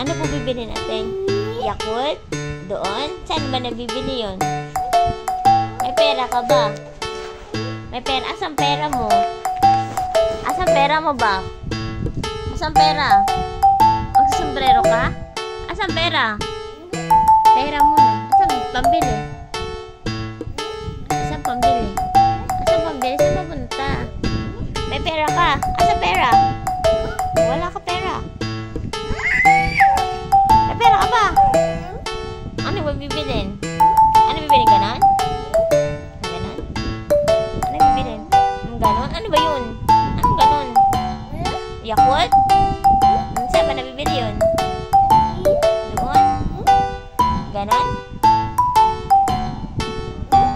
Ano po bibili natin? Yakult? Doon? Saan ba nabibili yun? May pera ka ba? May pera? Asan pera mo? Asan pera mo ba? Asan pera? Magsasombrero ka? Asan pera? Pera muna. Asan pambili? Asan pambili? Asan pambili? Saan mapunta? May pera ka? Asan pera? Wala ka pera. May pera ka ba? Ano ba bibilin? Ano bibilin? Ganon? Ganon? Ano bibilin? Ganon? Ano ba yun? Anong ganon? Yakult? Saan ba nabibili yun? Doon? Ganon?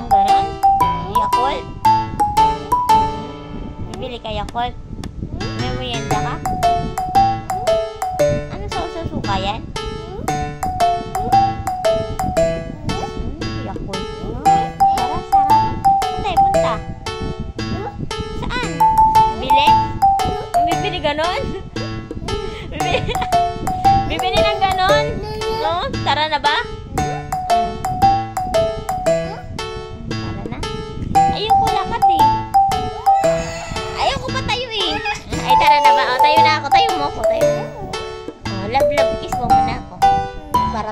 Ganon? Yakult? Bibili ka Yakult? May merienda ka? Ano suka yan? Yakult. Sarap, sarap. Saan tayo punta? Saan? Bibili? Bibili ganon? Bibili ng ganon? No? Tara na ba? Tara na? Ayoko lakad eh. Ayoko pa tayo eh. Ay, tara na ba? O, tayo na ako. Tayo mo ako. Tayo mo ako. O, love, love. Kiss mo muna ako. Para